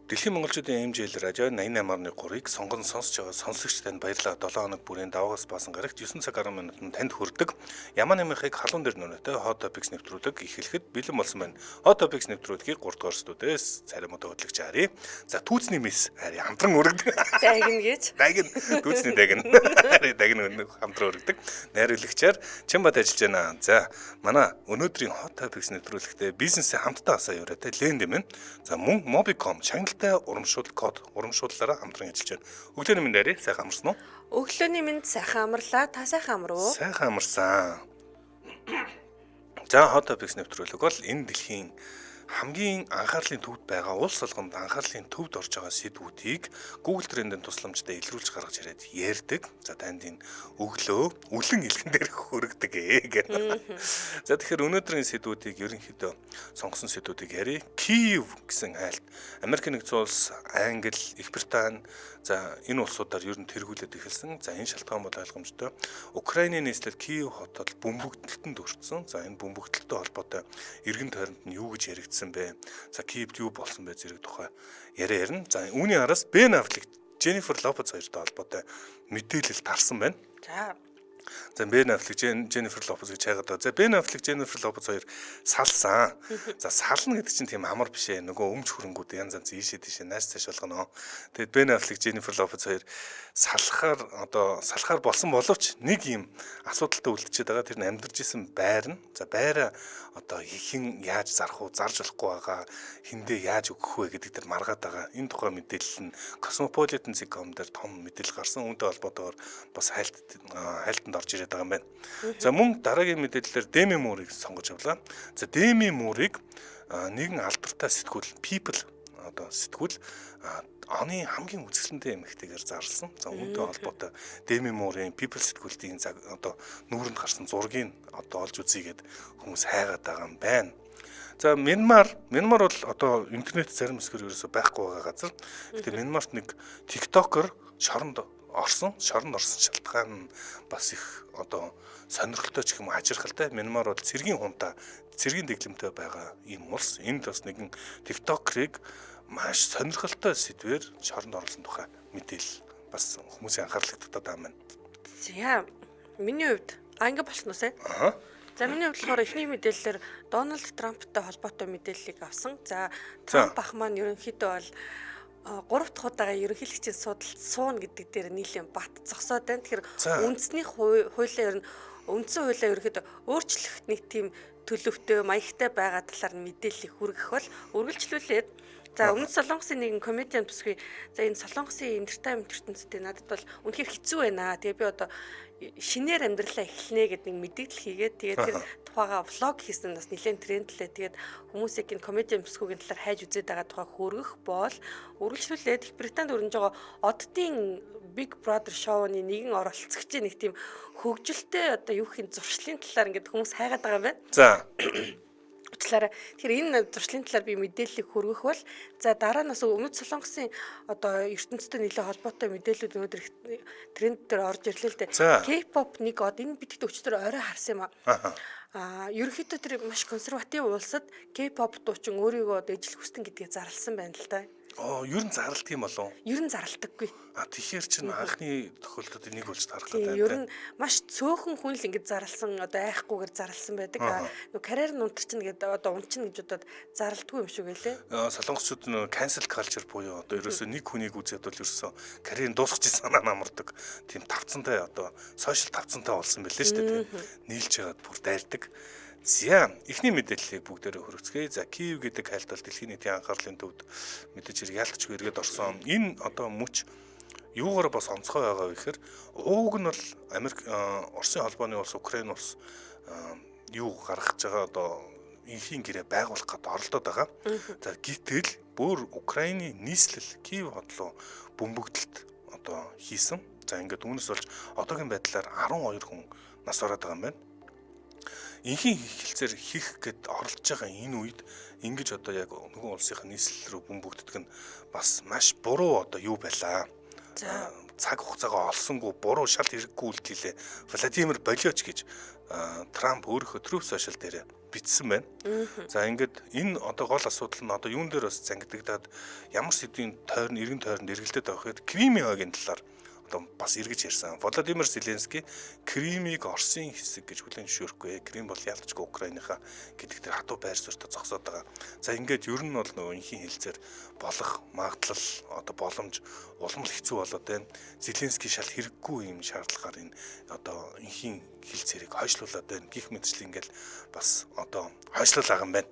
Дэлхийн монголчуудын МЖЛ радио 88.3-ыг сонгон сонсож байгаа сонсогч танд баярлалаа. 7 хоног бүрийн даваагаас баасан гарагт 9 цаг 10 минутанд танд хүрдэг. Ямаа нэмэхийг халуун дээр нүнэтэй Hot Topics нэвтрүүлэг эхлэхэд бэлэн болсон байна. Hot Topics нэвтрүүлгийн 3 дугаар студиэс царимууда хөтлөгч Ари. За түүцний мис Ари хамтран өргөдөг. Дайгин гэж. Дайгин түүцний дайгин. Ари дайгин хамтран өргөдөг. Найруулагчаар Чамбат ажиллаж байна. За манай өнөөдрийн Hot Topics нэвтрүүлэгтээ бизнесээ хамтдаа асаа яваатай Лэнд юм. За мөн Mobicom урамшууллаараа хамтран ажиллаж байна. Өглөөний минь дээрээ сайхан амарсан уу? Өглөөний минь сайхан амарлаа. Та сайхан амар уу? Сайхан амарсан. За Hot Topics нэвтрүүлэг бол энэ дэлхийн хамгийн анхаарлын төвд байгаа улс болгонд анхаарлын төвд орж байгаа сэдвүүдийг Google Trend-ийн тусламжтай илрүүлж гаргаж ирээд ярьдаг. За танд энэ өглөө үлэн илхэн дээр хөргөдөг гэх. За тэгэхээр өнөөдрийн сэдвүүдийг ерөнхийдөө сонгосон сэдвүүдийг ярив. Киев гэсэн айлт Америк нэгдсэн улс, Англи, Их Британи за энэ улсуудаар ер нь тэргүүлээд эхэлсэн. За энэ шалтгаан бол ойлгомжтой. Украины нийслэл Киев хотод бөмбөгдөлтөнд өртсөн. За энэ бөмбөгдөлтөд холбоотой эргэн тойронд нь юу гэж яригдсан бэ? За Киевд юу болсон бэ зэрэг тухай яриа. За үүний араас Бен Аффлек, Jennifer Lopez хоёртой холбоотой мэдээлэл тарсан байна. За Бен Аффлек, Jennifer Lopez гэж хайгаад байгаа. За Бен Аффлек, Jennifer Lopez хоёр салсан. За сална гэдэг чинь тийм амар биш ээ. Нөгөө өмч хөрөнгүүд янз янз ийшээ тийшээ нааш цааш болгоно. Тэгээд Бен Аффлек, Jennifer Lopez хоёр салахаар болсон боловч нэг юм асуудалтай үлдчихэд байгаа. Тэр нь амьдарч исэн байр нь. За байраа одоо хэн яаж зарах уу, зарж болохгүй байгаа, хиндээ яаж өгөх вэ гэдэг тэр маргаад байгаа. Энэ тухай мэдээлэл нь Cosmopolitan.com дээр том мэдээлэл гарсан. Үүнтэй холбоотойгоор бас хайлтанд орж ирээд байгаа юм байна. За мөн дараагийн мэдээллээр Demi Moore-ыг сонгож авлаа. За Demi Moore-ыг нэгэн алдартай сэтгүүл People сэтгүүл оны хамгийн үзэсгэлэнтэй эмэгтэйгээр зарласан. За үүнтэй холбоотой Demi Moore-ийн People сэтгүүлтийн нүүрэнд гарсан зургийг олж үзье гэд хүмүүс хайгаад байгаа юм байна. За Мянмар бол одоо интернет зарим хэсгээр ерөөсөй байхгүй байгаа газар. Тэгэхээр Мянмарт нэг TikToker шоронд орсон шалтгаан бас их сонирхолтой ч юм уу ажирхалтай. Мянмар бол цэргийн дэглэмтэй байгаа ийм улс. Энд бас нэгэн TikToker-ыг маш сонирхолтой сэдвээр шоронд оруулсан тухай мэдээлэл бас хүмүүсийн анхаарлыг татаад байгаа юм. За миний хувьд анги болсноос ээ. За миний хувьд болохоор эхний мэдээлэлээр Дональд Трамптай холбоотой мэдээллийг авсан. За Трамп ах маань ерөнхийдөө бол 3 дахь удаага ерөнхийлөгчийн судалт сууна гэдэг дээр нийлэн бат зогсоод байна. Тэгэхээр үндэсний хуулиар ер нь үндсэн хуулиа ерөнхийдөө өөрчлөх нэг тийм төлөвтэй маягтай байгаа талаар мэдээлэл хүргэх бол үргэлжлүүлээд за өмнөд Солонгосын нэгэн комедиан бүсгүй за энэ Солонгосын entertainment ертөнцийн надад бол үнэхээр хэцүү байна. Тэгээ би одоо шинээр амьдралаа эхлэнэ гэдэг нэг мэдээлэл хийгээд тэгээд тэр тухайга влог хийсэн бас нэлээд трендлээ. Тэгээд хүмүүсийг энэ комедиан бүсгүйгийн талаар хайж үзээд байгаа тухай хөргөх бол үргэлжлүүлээд Их Британд өрнөж байгаа оддын Big Brother шоуны нэгэн оролцогчийн нэг тийм хөгжилтэй юу хин зуршлын талаар ингээд хүмүүс хайгаад байгаа юм байна. За тэгэхээр энэ зуршлын талаар би мэдээллийг хүргэх бол за дараа нь бас өмнөд Солонгосын ертөнцтэй нэлээд холбоотой мэдээлэлүүд өнөөдөр тренд дээр орж ирлээ л дээ. K-pop нэг энэ бидэд өчтөр орой харсан юм аа. Ерөнхийдөө тэр маш консерватив улсад K-pop дуучин өөрийгөө ижил хүстэн гэдгээ зарласан байна л да. Ер нь зарладаг юм болов уу? Ер нь зарлдаггүй. Тэгэхээр чинь анхны тохиолдолд энийг болж тарах гэдэг. Ер нь маш цөөхөн хүн л ингэж зарлсан айхгүйгээр зарлсан байдаг. Карьер нь унтарч нэгэд унчин гэж бодоод зарлдаггүй юм шиг байлээ. Солонгосчууд cancel culture буюу ерөөсөө нэг хүнийг үзээд бол ерөөсөө карьерийн дуусах гэж санаа намардаг. Тийм тавцантай сошиал тавцантай болсон байлээ шүү дээ. Нийлж яагаад бүр дайрдаг. За эхний мэдээллийг бүгдээрээ хөргөцгөөе. За Киев гэдэг хайлт бол дэлхийн нийтийн анхаарлын төвд мэдээж ялтч эргээд орсон. Энэ мөч юугаар бас онцгой байгаа вэ гэхээр ууг нь бол Оросын холбооны улс Украин улс юу гаргаж байгаа инхийн гэрээ байгуулах гэдэг оролдоод байгаа. За гэтэл бүр Украины нийслэл Киев хот руу бөмбөгдөлт хийсэн. За ингээд үүнээс болж одоогийн байдлаар 12 хүн нас ороод байгаа юм байна. Инхийн хэлцээр хийх гэд оролдож байгаа энэ үед ингэж яг нөгөө улсынхаа нийслэл рүү бөмбөгддөг нь бас маш буруу юу байлаа. цаг хугацаагаа олсонгүй буруу шал хэрэггүй үйлдэлээ. Владимир Болиоч гэж Трамп өөрийнхөө Truth Social дээр бичсэн байна. За ингээд энэ одоо гол асуудал нь одоо юун дээр бас зангидагдаад ямар сэдвийн тойрон эргэн тойронд эргэлдээд байгаа гэхэд Кримийн хойгийн талаар одоо бас эргэж ярьсан. Владимир Зеленский Кримийг Оросын хэсэг гэж хүлээн зөвшөөрөхгүй. Крим бол ялцчгүй Украиныхаа гэдэг тэр хатуу байр суурьтай зогсоод байгаа. За ингээд ер нь бол нөгөө инхийн хэлцээр болох магадлал одоо боломж улам л хэцүү болоод байна. Зеленский шал хэрэггүй юм шаардлагаар энэ одоо инхийн хилцээрийг хойшлуулад байна. Гэх мэтчлэн ингээл бас одоо хойшлол байгаа юм байна.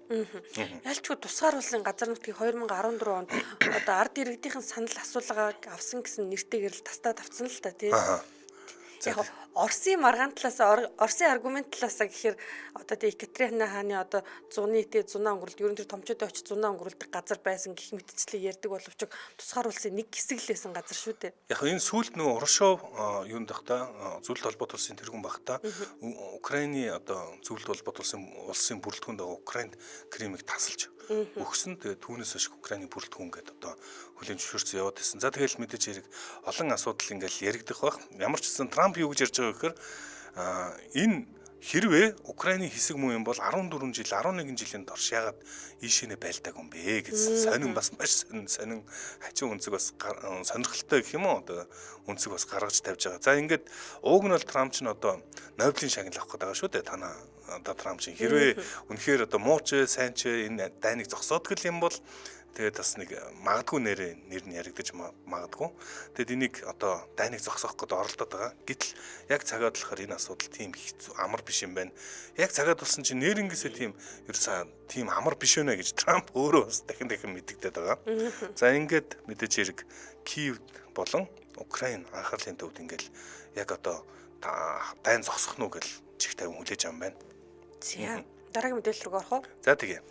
Ялчгүй тусгаар улсын газар нутгийг 2014 онд одоо ард иргэдийн санал асуулгааг авсан гэсэн нэртэйгээр л тастаа тавцсан л та тий. Яг Оросын маргаан талаас Оросын аргумент талаас гэхээр одоо тий Екатерина хааны одоо зуны тий зунаа өнгөрөлт ерөн тэр томчуудын очиж зунаа өнгөрөлдөг газар байсан гэх мэтчлээ ярьдаг боловч тусгаар улсын нэг хэсэг л байсан газар шүү дээ. Яг энэ сүүлд нөгөө Уршов юунд тахта зөвлөлт холбоот улсын тэргүүн багта Украины одоо зөвлөлт холбоот улсын бүрэлдэхүүнд байгаа Украинд Кримийг тасалж өгсөн. Тэгээд түүнээс хойш Украины бүрэлдэхүүн гэдэг одоо хүлээн зөвшөөрсөн яваад байсан. За тэгэл мэдээж хэрэг олон асуудал ингээл яригдах байх. Ямар ч гэсэн Трамп юу гэж ярьж байгаа гэхээр энэ хэрвээ Украины хэсэг муу юм бол 14 жил 11 жилийн турш яагаад ийшээ байлдаг юм бэ гэж сонин бас маш сонин хажуу үнцэг бас сонирхолтой гэх юм уу одоо үнцэг бас гаргаж тавьж байгаа. За ингээд ууг нь бол Трамп ч н одоо Нобелийн шагнал авах гэдэг байгаа шүү дээ. Танаа одоо Трамп чинь хэрвээ үнэхээр одоо муу ч сайн ч энэ дайныг зогсоодгол юм бол тэгээд бас нэг магадгүй нэр нь яригдаж магадгүй. Тэгэд энийг одоо дайныг зогсоох гэдэг оролдоод байгаа. Гэтэл яг цагаад болохоор энэ асуудал тийм хэцүү амар биш юм байна. Яг цагаад болсон чинь нэрнгээсээ тийм ерөөсөө тийм амар биш өнө гэж Трамп өөрөө бас дахин мэддэгдээд байгаа. За ингээд мэдээж хэрэг Киев болон Украин анхаарлын төвд ингээл яг одоо дайн зогсох нь гэж чих тавин хүлээж байгаа юм байна. За дараагийн мэдээлэл рүү орох уу? За тэгээ.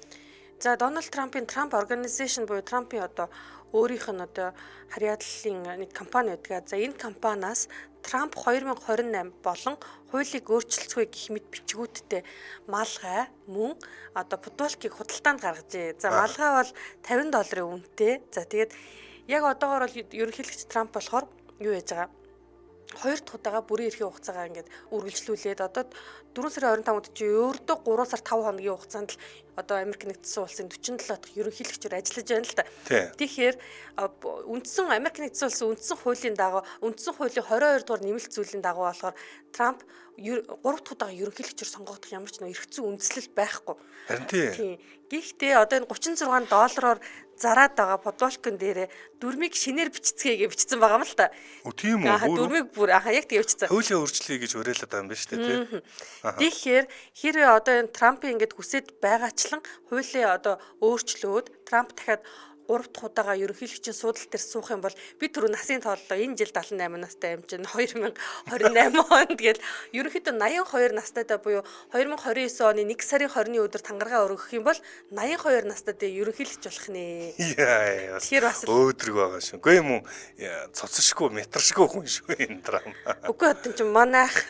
За Дональд Трампын Trump Organization буюу Трампын одоо өөрийнх нь одоо харьяаллын нэг компани байдаг. За энэ компаниас Трамп 2028 болон хуулийг өөрчлөлцгүй гэх мэт бичгүүдтэй малгай мөн одоо футболкийг худалдаанд гаргажээ. За малгай бол $50 үнэтэй. За тэгээд яг одоогоор бол ерөнхийлөгч Трамп болохоор юу яаж байгаа? Хоёр дахь удаага бүрийн эрхийн хугацаагаа ингээд үргэлжлүүлээд одоо 4 сарын 25-нд чи өөртөө 3 сар 5 хоногийн хугацаанд л одоо Америк нэгдсэн улсын 47 дахь ерөнхийлөгчөөр ажиллаж байна л та. Тэгэхээр үндсэн Америк нэгдсэн улсын үндсэн хуулийн дагуу үндсэн хуулийн 22 дугаар нэмэлт зүйлийн дагуу болохоор Трамп 3 дахь удаага ерөнхийлөгчөөр сонгогдох ямар ч нэг эрх зүйн үндслэл байхгүй. Харин тийм. Гэхдээ одоо энэ $36 зараад байгаа футболкын дээрээ дүрмийг шинээр бичцгээе гэж бичсэн байгаа юм л та. Тийм үү? Дүрмийг бүр яг тийм бичсэн. Хуулийн өөрчлөлийг гэж уриалаад байгаа юм байна шүү дээ, тийм. Тэгэхээр хэрвээ одоо энэ Трампын ингэж хүсэж байгаачлан хуулийн одоо өөрчлөөд Трамп дахиад 3 дахь удаага ерөнхийлөгчийн суудлал дээр суух юм бол би түрүү насын тооллоо энэ жил 78 настай юм чинь 2028 онд тэгэл ерөнхийдөө 82 настайдаа буюу 2029 оны 1 сарын 20-ны өдөр тангараа өргөх юм бол 82 настайдаа ерөнхийлөгч болох нэ. Яа. Тэгэхээр бас өөдрөг байгаа шүү. Үгүй юм уу? Цоцшгүй, метршгүй хүн шүү энэ Трамп. Үгүй одоо чи манайх.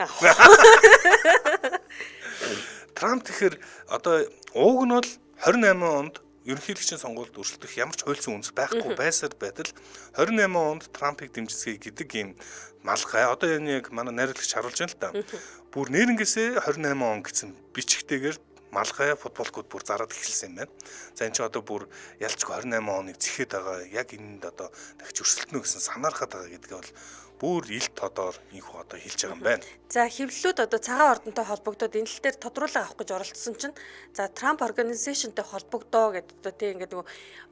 Трамп тэгэхээр одоо ууг нь бол 28 онд ерөнхийлөгчийн сонгуульд өрсөлдөх ямар ч хуульцсан үндэс байхгүй байсаар байтал 28 онд Трампыг дэмжицгээе гэдэг ийм малгай. Одоо энэ яг манай найруулагч харуулж байна л да. Бүр нэрнгээсээ 28 он гэсэн бичгтэйгээр малгай футболкууд бүр зараад эхэлсэн юм байна. За энэ ч одоо бүр ялчгүй 28 оныг зэхэд байгаа. Яг энэнд одоо дахиж өрсөлдөнө гэсэн санаархаад байгаа гэдгээ бол бүр ил тодоор инхүү одоо хэлж байгаа юм байна. За хэвлэлүүд одоо цагаан ордонтой холбогдоод энэ тал дээр тодруулга авах гэж оролцсон чинь за Trump Organization-тэй холбогдоо гэдэг одоо тийм ингээд нөгөө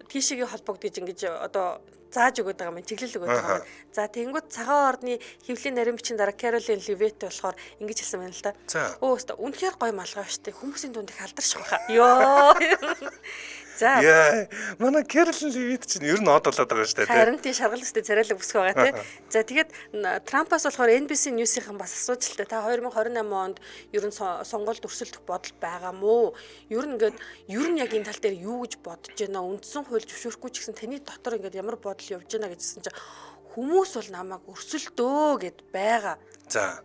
тийшээгээ холбогдож ингэж одоо зааж өгöd байгаа юм, чиглэл өгöd байгаа юм. За тэнгууд цагаан ордны хэвлэлийн нарийн бичгийн дараа Caroline Levitt болохоор ингэж хэлсэн байна л да. Өөстө үнэхээр гоё малгай штэ хүмүүсийн дунд их алдарших байхаа. Йоо. За. Яа, манай Caroline Levitt чинь ер нь од болоод байгаа штэ тий. Харин тий шаргал өстэй царайлаг бүсгүй байгаа тий. За тэгээд Трампаас болохоор NBC News-ийн бас асууж л та 2028 онд ер нь сонгуульд өрсөлдөх бодол байгаа мó? Ер нь ингээд ер нь яг энэ тал дээр юу гэж бодож байна? Үндсэн хууль зөвшөөрөхгүй ч гэсэн таны дотор ингээд ямар бодол явж байна гэжсэн чинь хүмүүс бол намайг өрсөлдөө гэд байгаа. За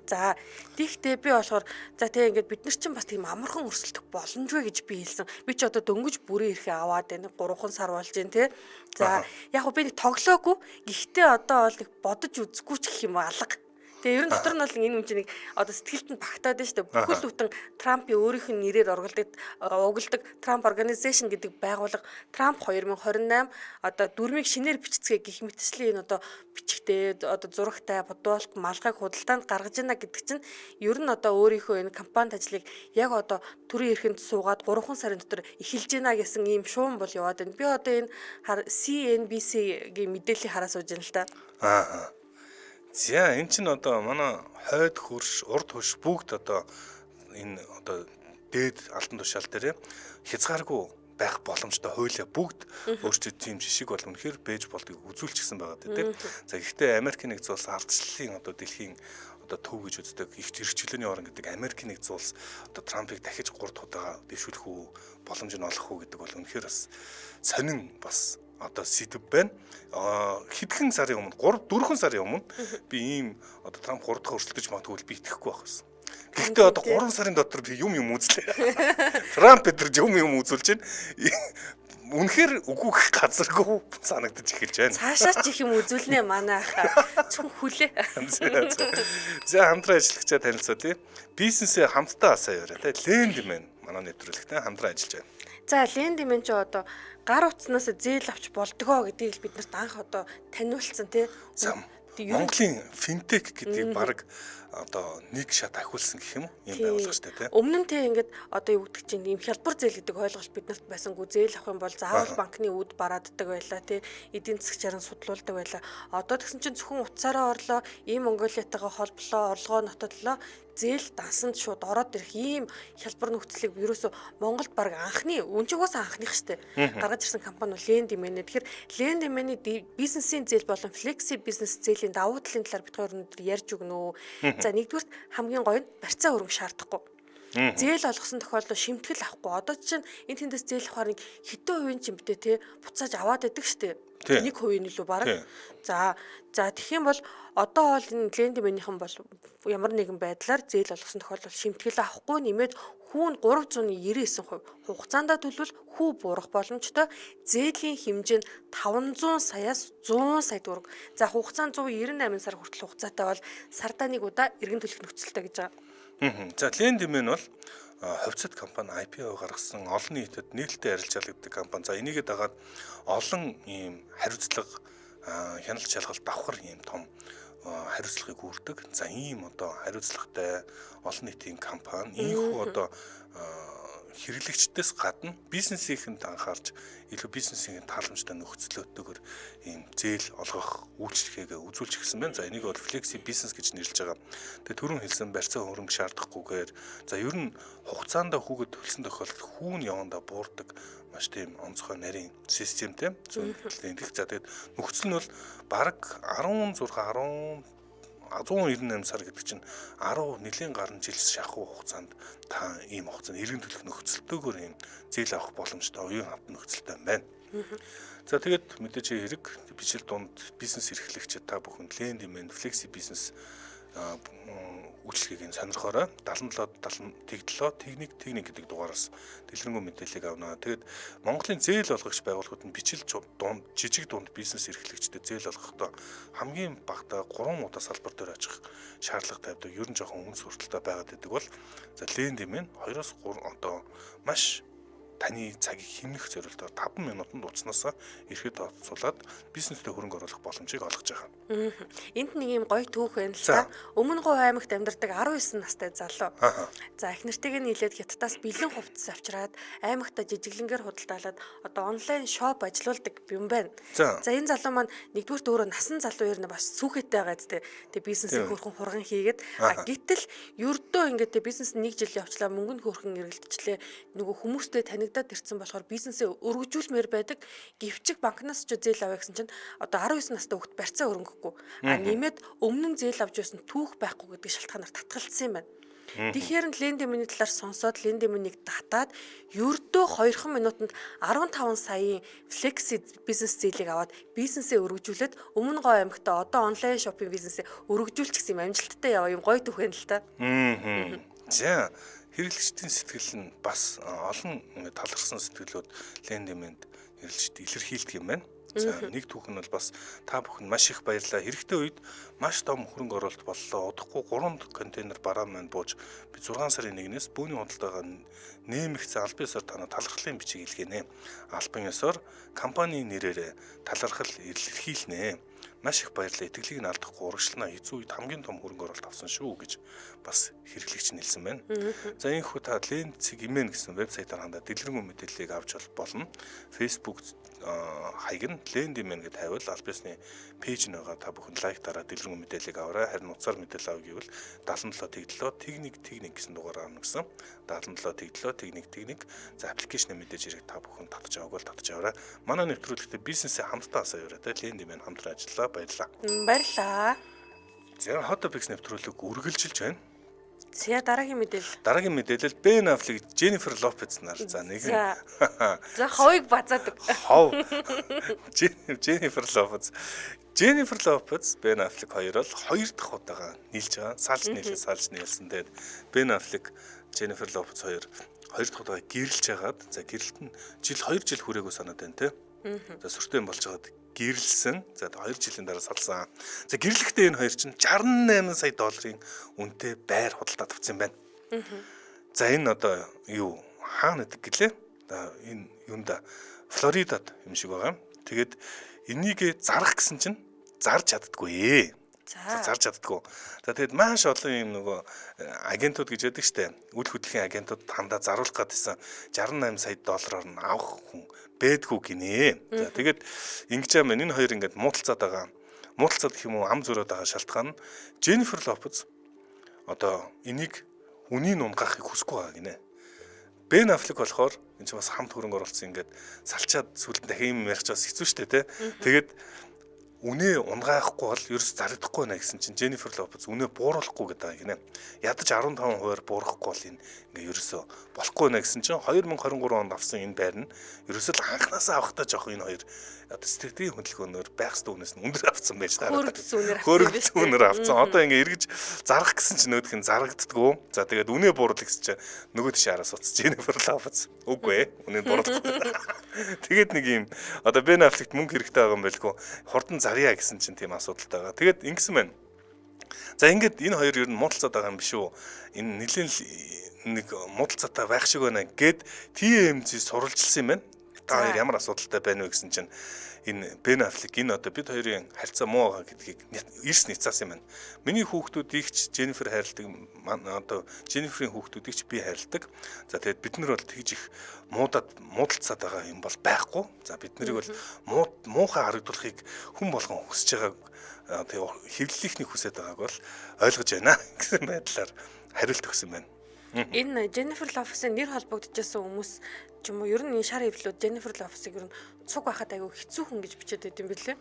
тиймээ би болохоор за тэгээ ингээд бид нар чинь бас тийм амархан өрсөлдөх боломжгүй гэж би хэлсэн. Би ч одоо дөнгөж бүрийн эрхээ аваад байна. 3 сар болж байна тий. За яг би нэг тоглоогүй. Гэхдээ одоо бол нэг бодож үзэхгүй ч гэх юм алга. Тэгээ ер нь дотор нь бол энэ юм чинь нэг одоо сэтгэлд нь багтаад байна шүү дээ. Бүхэл бүтэн Трампын өөрийнх нь нэрээр угладаг Trump Organization гэдэг байгууллага Trump 2028 одоо дүрмийг шинээр бичицгээ гэх мэтчлийн энэ одоо бичгтээ одоо зурагтай бодвол малгайг худалдаанд гаргаж ийна гэдэг чинь ер нь одоо өөрийнхөө энэ кампанит ажлыг яг одоо төрийн эрхэнд суугаад 3 сарын дотор эхэлж ийна гэсэн ийм шуум бол яваад байна. Би одоо энэ CNBC-гийн мэдээллийг хараа сууж байна л да. За энэ чинь одоо манай хойд хөрш, урд хөрш бүгд одоо энэ одоо дээд алтан тушаал дээр хязгааргүй байх боломжтой хуулиа бүгд өөрсдөө тийм жишг бол үнэхээр бэж болдгийг үзүүлчихсэн байгаа тийм. За гэхдээ Америкийн нэгдсэн улс ардчлалын одоо дэлхийн одоо төв гэж үздэг их зэрэгчлээний орн гэдэг Америкийн нэгдсэн улс одоо Трампыг дахиж 3 дахь удаа дэвшүүлэх үү боломж нь олох уу гэдэг бол үнэхээр бас сонин бас одоо сэдв байна. Хэдхэн сарын өмнө 4 сарын өмнө би ийм одоо Трамп 3 дахь өрсөлдөж магадгүй би итгэхгүй байх байсан. Гэхдээ одоо 3 сарын дотор би юм үзлээ. Трамп өдөрж юм үзүүлж байна. Үнэхээр үгүйх газаргүй санагдаж эхэлж байна. Цаашаа ч их юм үзүүлнэ манай ах. Цүн хүлээ. За хамтран ажиллагчаа танилцуу тий. Бизнесээ хамтдаа асаа яриа тий. Лендмен манай нэвтрүүлэгтэй хамтран ажиллаж байна. За Лендмен ч одоо гар утснаас зээл авч болдгоо гэдгийг бид нарт анх одоо таниулсан тий. Монголын финтек гэдэг баг одоо нэг шат ахиулсан гэх юм уу? Ийм байгууллага шүү дээ тий. Өмнө нь тий ингээд одоо юу гэдэг чинь ийм хялбар зээл гэдэг ойлголт биднэрт байсангүй. Зээл авах юм бол заавал банкны үд барааддаг байлаа тий. Эдийн засгийн чаран судлуулдаг байлаа. Одоо тэгсэн чинь зөвхөн утсаараа орлоо, ийм Монголиатайгаа холболоо, орлогоо нотодлоо. Зээл дансанд шууд ороод ирэх ийм хялбар нөхцөлийг ерөөсө Монголд баг анхны өнчигөөс анхных штэ гаргаж ирсэн компани бол Lendman. Тэгэхээр Lendman-ийн бизнесийн зээл болон флекси бизнес зээлийн давуу талын талаар бид хоёр өнөөдөр ярьж өгнө. За нэгдүгürt хамгийн гоё нь барьцаа хөрөнгө шаардахгүй. Зээл олгосон тохиолдолд шимтгэл авахгүй. Одоо чинь энэ тэндээс зээл авахаар нэг хэдэн хувийн ч юм битээ те буцааж аваад байдаг штэ. 1% нь илүү бараг. За тэгэх юм бол одоо бол энэ Lendman-ийнхэн бол ямар нэгэн байдлаар зээл олгосон тохиолдолд шимтгэл авахгүй нэмээд хүүн 399% хугацаанд төлвөл хүү буурах боломжтой. Зээлийн хэмжээ нь 500 саяас 100 сая төгрөг. За хугацаанд 198 сар хүртэл хугацаатай бол сардаа нэг удаа эргэн төлөх нөхцөлтэй гэж байгаа. За Lendman бол хувьцат компани IPO гаргасан олон нийтэд нээлттэй арилжаалагддаг компани. За энийгээ дагаад олон ийм хариуцлага хяналт шалгалт давхар ийм том хариуцлагыг үүрдэг. За ийм одоо хариуцлагатай олон нийтийн компани ийхүү одоо хэрэглэгчдээс гадна бизнесийнхэнд анхаарч илүү бизнесийн тааламжтай нөхцөлөдөгөр ийм зээл олгох үйлчлэгээ үзүүлж ирсэн байна. За энийг бол флекси бизнес гэж нэрлэж байгаа. Тэгээ түрүүн хэлсэн барьцаа хөрөнгө шаардахгүйгээр за ер нь хугацаанд хүүхэд төлсөн тохиолдолд хүүн явандаа буурдаг маш тийм онцгой нарийн системтэй зөвлөлтөнд их. За тэгээд нөхцөл нь бол бараг 198 сар гэдэг чинь 10 нэлийн гаруй жил шахуу хугацаанд та ийм хугацаанд эргэн төлөх нөхцөлтөөр ийм зээл авах боломжтой уян хавд нөхцөлтэй байна. За тэгээд мэдээж хэрэг бичил дунд бизнес эрхлэгчид та бүхэн Lendman флекси бизнес үйлчлэгийг сонирхоорой. 77 техник гэдэг дугаараас дэлгэрэнгүй мэдээллийг авна. Тэгээд Монголын зээл олгогч байгууллагууд нь бичил дунд жижиг дунд бизнес эрхлэгчдэд зээл олгохдоо хамгийн багадаа 3 удаа салбар дээр очих шаардлага тавьдаг. Ер нь жоохон үнс хүртэлтэй байгаад байдаг бол за Lendman 2-3 одоо маш таны цагийг хэмнэх зорилгоор 5 минутанд утаснаас ирэхэд тооцоолоод бизнестэй хөрөнгө оруулах боломжийг олгож байгаа. Энд нэг юм гоё түүх байна л та. Өмнө Говь аймагт амьдардаг 19 настай залуу. За их нартыг нийлээд Хятадаас бэлэн хувцас авчираад аймагта жижиглэнгээр худалдаалаад одоо онлайн шоп ажилуулдаг юм байна. За энэ залуу маань нэгдүгürt өөрөө насан залуу ер нь бас сүүхэттэй байгаа зү. Тэгээ бизнесийн хөрхөн хурган хийгээд гэтэл ердөө ингээд бизнес 1 жил явчлаа мөнгөнд хөрхөн эргэлтчлээ. Нөгөө хүмүүстэй танигдаад ирсэн болохоор бизнесээ өргөжүүлмээр байдаг. Гэвчих банкнаас ч зээл авъя гэсэн чинь одоо 19 настай хүүхэд барьцаа өрөнгөхгүй. Нэмээд өмнө нь зээл авч байсан түүх байхгүй гэдэг шалтгаанаар татгалцсан юм байна. Тэгэхээр нь Лендеминий талаар сонсоод Лендеминийг татаад ердөө 2 минутанд 15 саяын флекси бизнес зээлийг аваад бизнесээ өргөжүүлээд өмнө гоо аймагт одоо онлайн шопинг бизнесээ өргөжүүлчих юм амжилттай яваа юм гоё түүхэн л та. За хэрэглэгчдийн сэтгэл нь бас олон талархсан сэтгэлүүд Лендеминд хэрэглэгчд илэрхийлдэг юм байна. За нэг түүх нь бол бас та бүхэнд маш их баярлалаа. Хэрэгтэй үед маш том хөрөнгө оруулалт боллоо. Удахгүй 3 контейнер бараа маань бууж би 6 сарын 1-ээс бүүний худалдаагаа нэмэх албан ёсоор танаа талархлын бичиг илгээнэ. Албан ёсоор компанийн нэрээр талархал илэрхийлнэ. Маш их баярлалаа. Итгэлийг нь алдахгүй урагшлнаа. Эзэн үед хамгийн том хөрөнгө оруулалт авсан шүү гэж бас хэрэглэгч нэлсэн байна. За энэхүү та Lend.cgmen гэсэн вебсайтаар хандаад дэлгэрэнгүй мэдээллийг авч болно. Facebook хаяг нь Lend.cgmen гэж тавиул аль бисны пэйж нэгээ та бүхэн лайктаараа дэлгэрэнгүй мэдээллийг аваарай. Харин утсаар мэдээлэл авъя гэвэл 77 тэглөө техник гэсэн дугаараар авна гэсэн. 77 тэглөө техник. За аппликейшн мэдээж ирэх та бүхэн татж аваагүй бол татж аваарай. Манай нэвтрүүлэгтээ бизнесээ хамтдаа асаа яваарай. Lend.cgmen хамтран ажиллаа. Баярлалаа. Баярлалаа. За Hot Topics нэвтрүүлэг үргэлжилж байна. За дараагийн мэдээлэл. Дараагийн мэдээлэл Ben Affleck, Jennifer Lopez нар за нэг. За ховыг базаадаг. Хов. Jennifer Lopez. Jennifer Lopez, Ben Affleck хоёр бол 2 дахь удаага нийлж байгаа. Салж нийлсэн. Тэгээд Ben Affleck, Jennifer Lopez хоёр 2 дахь удаага гэрэлж хагаад за гэрэлт нь 2 жил хүрээгүй санаад байна те. За сүртэй болж байгаад гэрэлсэн. За 2 жилийн дараа салсан. За гэрлэхдээ энэ хоёр чинь 68 сая долларын үнэтэй байр худалдаад авсан юм байна. За энэ одоо юу хаана гэдэг гэлээ? Энэ юунда Флоридад юм шиг байгаа. Тэгээд энийг зарах гэсэн чинь зарж чаддаггүй. Зарж чаддаггүй. За тэгээд маш олон юм нөгөө агентууд гэж яддаг штэ. Үл хөдлөлийн агентууд хандаа заруулах гэдсэн 68 сая доллараар нь авах хүн бэдгүү гинэ. За тэгээд ингэж юм энэ хоёр ингээд муудалцаад байгаа. Муудалцаад гэх юм уу ам зөрөөд байгаа шалтгаан нь Jennifer Lopez одоо энийг үнийн унгаахыг хүсэхгүй байгаа гинэ. Ben Affleck болохоор энэ ч бас хамт хөрөнгө оруулсан ингээд салчаад сүлд дахин юм ярих ч бас хэцүү штэ тэ. Тэгээд үнэ унгаахгүй бол ерөөс зарагдахгүй нэ гэсэн чинь Jennifer Lopez үнэ бууруулахгүй гэдэг юм гинэ. Ядаж 15% буурахгүй бол энэ ингээ ерөөсө болохгүй нэ гэсэн чинь 2023 онд авсан энэ байр нь ерөөсөө л анханасаа авахтаа жоох энэ хоёр одоо стратегийн хөдөлгөөнөөр байх ёстой үнээс нь өндөр авсан байж таа. Хөрөгдсөн үнээр авсан. Одоо ингээ эргэж зарах гэсэн чинь нөтх нь зарагддггүй. За тэгээд үнэ бууруулах гэсэн чинь нөгөө тишаараас уцаж Jennifer Lopez. Үгүй ээ. Үнэ бууруулахгүй. Тэгээд нэг юм одоо Ben Affleck мөнгө хэрэгтэй байгаа юм байлгүй. Хурдан зарья гэсэн чинь тийм асуудалтай байгаа. Тэгээд ингэсэн байна. За ингээд энэ хоёр ер нь муудалцаад байгаа юм биш үү? Энэ нэлийн нэг муудалцаатай байх шиг байна гэд TMZ сурвалжилсан юм байна. Та хоёр ямар асуудалтай байна вэ гэсэн чинь энэ Ben Affleck энэ одоо бид хоёрын харьцаа муу байгаа гэдгийг эрс нийцаасан юм байна. Миний хүүхдүүдийг ч Jennifer хайрладаг, одоо Jennifer-ийн хүүхдүүдийг ч би хайрладаг. За тэгээд бид нар бол тэгж их муудалцаад байгаа юм бол байхгүй. За бид нарыг бол муухай харагдуулахыг хүн болгон хүсэж байгааг тэг хэвлэлийнхний хүсэж байгааг бол ойлгож байна гэсэн байдлаар хариулт өгсөн байна. Энэ Jennifer Lopez-ийн нэр холбогдчихсан хүмүүс ч юм уу ер нь энэ шар хөвлүүд Jennifer Lopez-ыг ер нь цуг байхад аягүй хэцүү хүн гэж бичээд байт юм билээ.